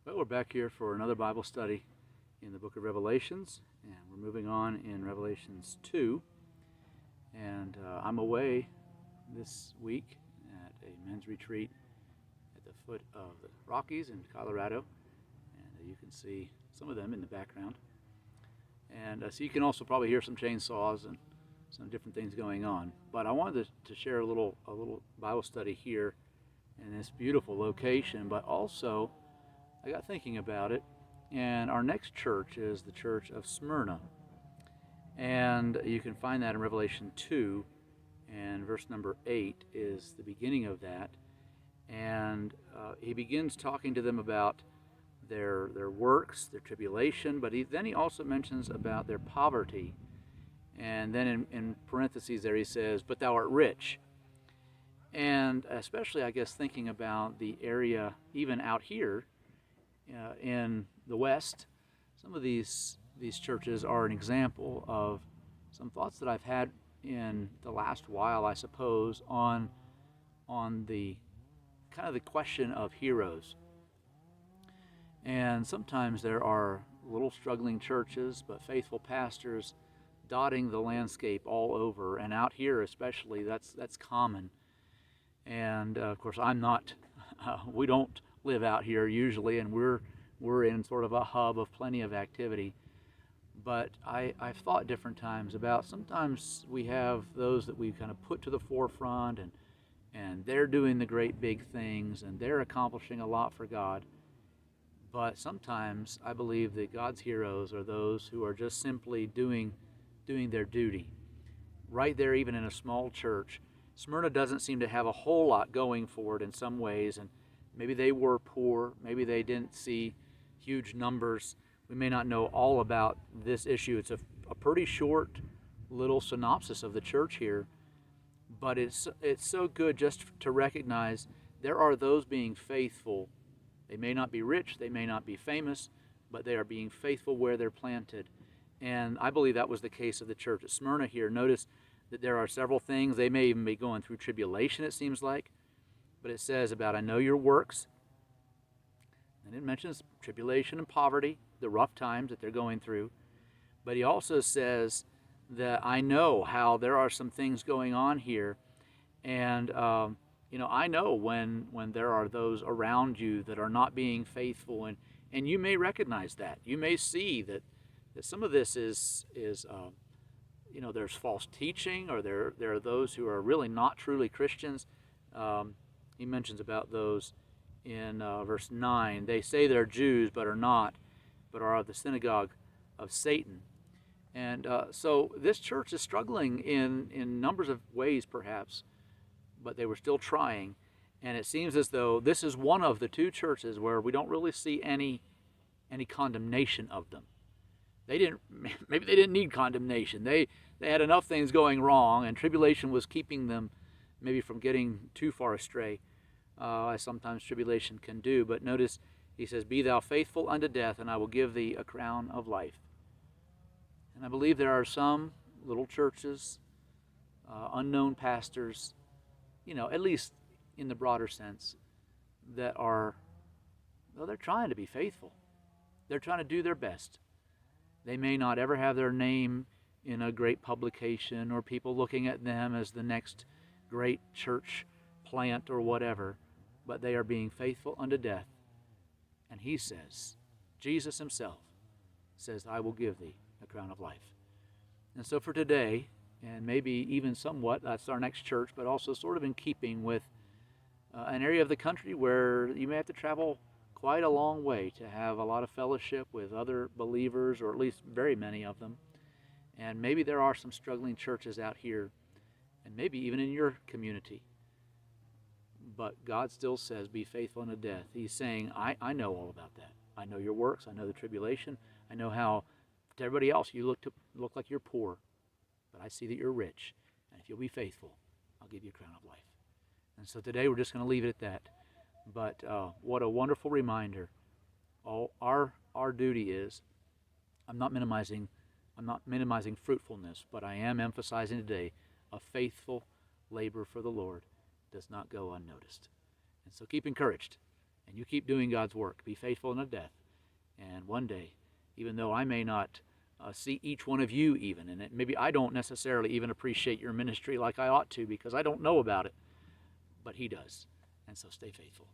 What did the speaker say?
Well, we're back here for another Bible study in the book of Revelations, and we're moving on in Revelations 2. And I'm away this week at a men's retreat at the foot of the Rockies in Colorado, and you can see some of them in the background. And so you can also probably hear some chainsaws and some different things going on. But I wanted to share a little Bible study here in this beautiful location, but also I got thinking about it, and our next church is the church of Smyrna. And you can find that in Revelation 2, and verse number 8 is the beginning of that. And he begins talking to them about their works, their tribulation, but then he also mentions about their poverty. And then in parentheses there he says, "But thou art rich." And especially, I guess, thinking about the area even out here in the West, some of these churches are an example of some thoughts that I've had in the last while, I suppose, on the kind of the question of heroes. And sometimes there are little struggling churches, but faithful pastors dotting the landscape all over, and out here especially, that's common. And of course, I'm not. We don't live out here usually, and we're in sort of a hub of plenty of activity. But I've thought different times about, sometimes we have those that we kind of put to the forefront, and they're doing the great big things, and they're accomplishing a lot for God. But sometimes I believe that God's heroes are those who are just simply doing their duty. Right there, even in a small church, Smyrna doesn't seem to have a whole lot going for it in some ways, and maybe they were poor, maybe they didn't see huge numbers. We may not know all about this issue. It's a pretty short little synopsis of the church here, but it's so good just to recognize there are those being faithful. They may not be rich, they may not be famous, but they are being faithful where they're planted. And I believe that was the case of the church at Smyrna here. Notice that there are several things. They may even be going through tribulation, it seems like. But it says about, "I know your works." And it mentions tribulation and poverty, the rough times that they're going through. But he also says that I know how there are some things going on here. And, I know when there are those around you that are not being faithful. And you may recognize that. You may see that some of this is there's false teaching, or there are those who are really not truly Christians. He mentions about those in verse 9. They say they're Jews, but are not, but are of the synagogue of Satan. And so this church is struggling in numbers of ways, perhaps, but they were still trying. And it seems as though this is one of the two churches where we don't really see any condemnation of them. Maybe they didn't need condemnation. They had enough things going wrong, and tribulation was keeping them maybe from getting too far astray, as sometimes tribulation can do. But notice he says, "Be thou faithful unto death, and I will give thee a crown of life." And I believe there are some little churches, unknown pastors, at least in the broader sense, that are, well, they're trying to be faithful. They're trying to do their best. They may not ever have their name in a great publication or people looking at them as the next great church plant or whatever, but they are being faithful unto death. And he says, Jesus himself says, "I will give thee a crown of life." And so for today, and maybe even somewhat, that's our next church, but also sort of in keeping with an area of the country where you may have to travel quite a long way to have a lot of fellowship with other believers, or at least very many of them. And maybe there are some struggling churches out here, and maybe even in your community. But God still says, "Be faithful unto death." He's saying, I know all about that. I know your works. I know the tribulation. I know how to everybody else you look like you're poor, but I see that you're rich. And if you'll be faithful, I'll give you a crown of life. And so today we're just going to leave it at that. But what a wonderful reminder. All our duty is, I'm not minimizing fruitfulness, but I am emphasizing today a faithful labor for the Lord does not go unnoticed. And so keep encouraged And you keep doing God's work. Be faithful unto death. And one day, even though I may not see each one of you even, and maybe I don't necessarily even appreciate your ministry like I ought to because I don't know about it, but he does. And so stay faithful.